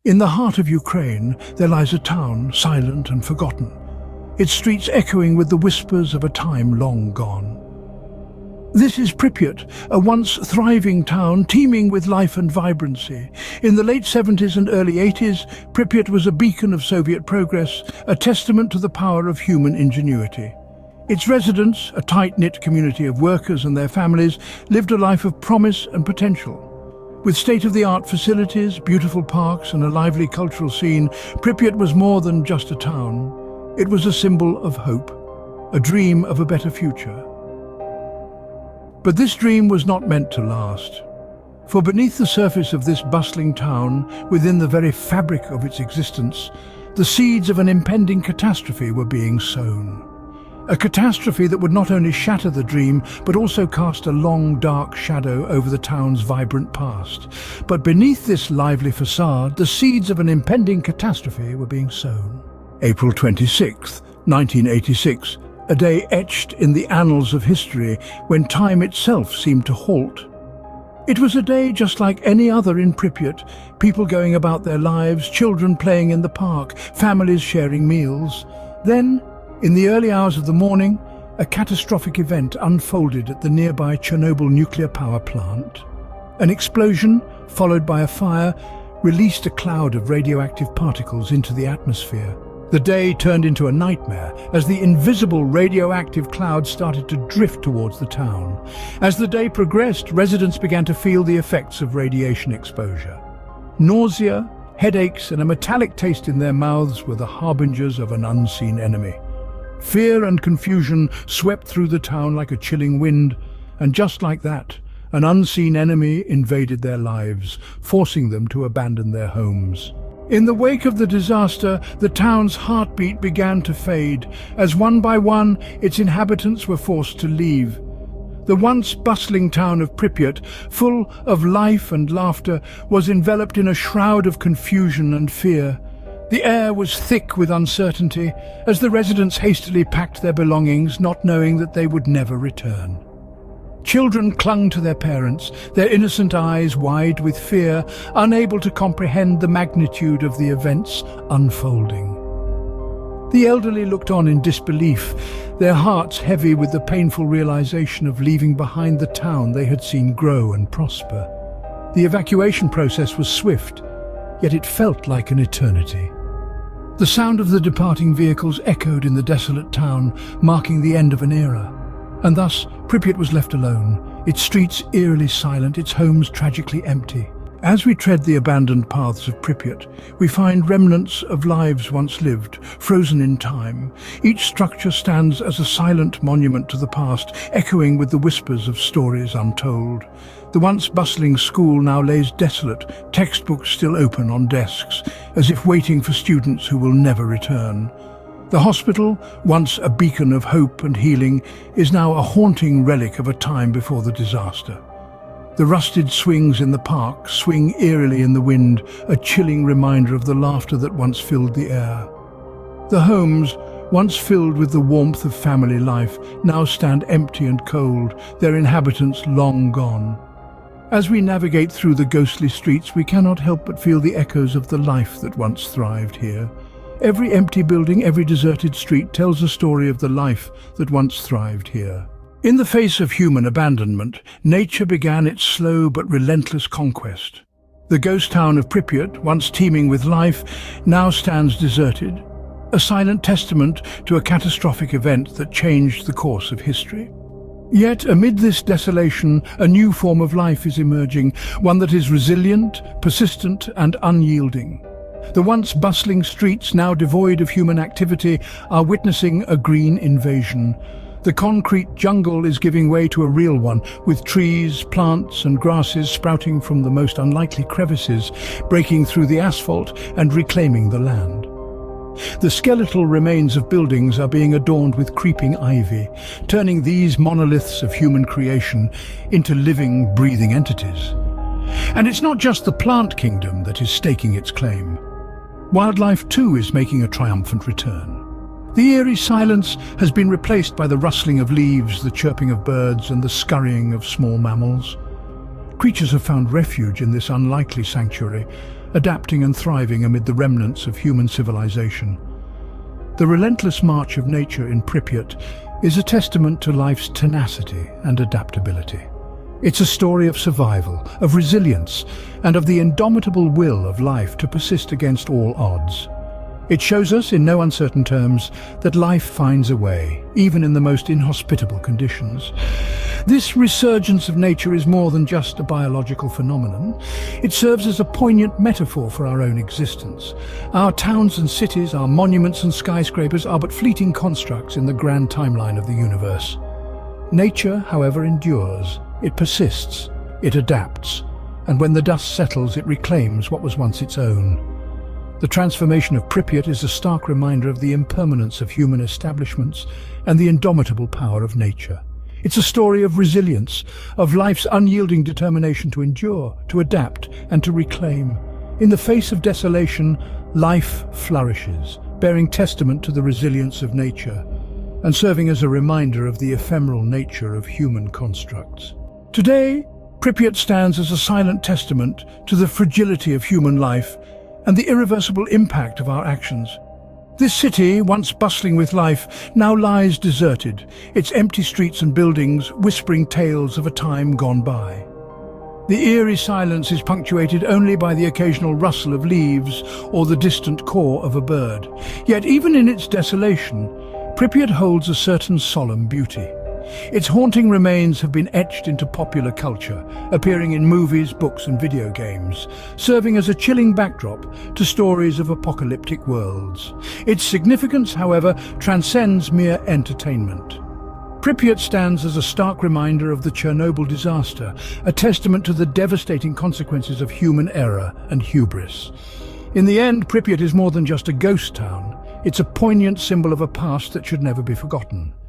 In the heart of Ukraine, there lies a town, silent and forgotten, its streets echoing with the whispers of a time long gone. This is Pripyat, a once thriving town teeming with life and vibrancy. In the late 70s and early 80s, Pripyat was a beacon of Soviet progress, a testament to the power of human ingenuity. Its residents, a tight-knit community of workers and their families, lived a life of promise and potential. With state-of-the-art facilities, beautiful parks and a lively cultural scene, Pripyat was more than just a town. It was a symbol of hope, a dream of a better future. But this dream was not meant to last. For beneath the surface of this bustling town, within the very fabric of its existence, the seeds of an impending catastrophe were being sown. A catastrophe that would not only shatter the dream, but also cast a long, dark shadow over the town's vibrant past. But beneath this lively facade, the seeds of an impending catastrophe were being sown. April 26, 1986, a day etched in the annals of history when time itself seemed to halt. It was a day just like any other in Pripyat, people going about their lives, children playing in the park, families sharing meals. Then, in the early hours of the morning, a catastrophic event unfolded at the nearby Chernobyl nuclear power plant. An explosion, followed by a fire, released a cloud of radioactive particles into the atmosphere. The day turned into a nightmare as the invisible radioactive cloud started to drift towards the town. As the day progressed, residents began to feel the effects of radiation exposure. Nausea, headaches, and a metallic taste in their mouths were the harbingers of an unseen enemy. Fear and confusion swept through the town like a chilling wind, and just like that, an unseen enemy invaded their lives, forcing them to abandon their homes. In the wake of the disaster, the town's heartbeat began to fade, as one by one its inhabitants were forced to leave. The once bustling town of Pripyat, full of life and laughter, was enveloped in a shroud of confusion and fear. The air was thick with uncertainty as the residents hastily packed their belongings, not knowing that they would never return. Children clung to their parents, their innocent eyes wide with fear, unable to comprehend the magnitude of the events unfolding. The elderly looked on in disbelief, their hearts heavy with the painful realization of leaving behind the town they had seen grow and prosper. The evacuation process was swift, yet it felt like an eternity. The sound of the departing vehicles echoed in the desolate town, marking the end of an era. And thus, Pripyat was left alone, its streets eerily silent, its homes tragically empty. As we tread the abandoned paths of Pripyat, we find remnants of lives once lived, frozen in time. Each structure stands as a silent monument to the past, echoing with the whispers of stories untold. The once bustling school now lays desolate, textbooks still open on desks, as if waiting for students who will never return. The hospital, once a beacon of hope and healing, is now a haunting relic of a time before the disaster. The rusted swings in the park swing eerily in the wind, a chilling reminder of the laughter that once filled the air. The homes, once filled with the warmth of family life, now stand empty and cold, their inhabitants long gone. As we navigate through the ghostly streets, we cannot help but feel the echoes of the life that once thrived here. Every empty building, every deserted street tells a story of the life that once thrived here. In the face of human abandonment, nature began its slow but relentless conquest. The ghost town of Pripyat, once teeming with life, now stands deserted, a silent testament to a catastrophic event that changed the course of history. Yet, amid this desolation, a new form of life is emerging, one that is resilient, persistent, and unyielding. The once bustling streets, now devoid of human activity, are witnessing a green invasion. The concrete jungle is giving way to a real one, with trees, plants and grasses sprouting from the most unlikely crevices, breaking through the asphalt and reclaiming the land. The skeletal remains of buildings are being adorned with creeping ivy, turning these monoliths of human creation into living, breathing entities. And it's not just the plant kingdom that is staking its claim. Wildlife too is making a triumphant return. The eerie silence has been replaced by the rustling of leaves, the chirping of birds, and the scurrying of small mammals. Creatures have found refuge in this unlikely sanctuary, adapting and thriving amid the remnants of human civilization. The relentless march of nature in Pripyat is a testament to life's tenacity and adaptability. It's a story of survival, of resilience, and of the indomitable will of life to persist against all odds. It shows us, in no uncertain terms, that life finds a way, even in the most inhospitable conditions. This resurgence of nature is more than just a biological phenomenon. It serves as a poignant metaphor for our own existence. Our towns and cities, our monuments and skyscrapers are but fleeting constructs in the grand timeline of the universe. Nature, however, endures. It persists, it adapts, and when the dust settles, it reclaims what was once its own. The transformation of Pripyat is a stark reminder of the impermanence of human establishments and the indomitable power of nature. It's a story of resilience, of life's unyielding determination to endure, to adapt, and to reclaim. In the face of desolation, life flourishes, bearing testament to the resilience of nature, and serving as a reminder of the ephemeral nature of human constructs. Today, Pripyat stands as a silent testament to the fragility of human life and the irreversible impact of our actions. This city, once bustling with life, now lies deserted, its empty streets and buildings whispering tales of a time gone by. The eerie silence is punctuated only by the occasional rustle of leaves or the distant caw of a bird. Yet even in its desolation, Pripyat holds a certain solemn beauty. Its haunting remains have been etched into popular culture, appearing in movies, books and video games, serving as a chilling backdrop to stories of apocalyptic worlds. Its significance, however, transcends mere entertainment. Pripyat stands as a stark reminder of the Chernobyl disaster, a testament to the devastating consequences of human error and hubris. In the end, Pripyat is more than just a ghost town. It's a poignant symbol of a past that should never be forgotten.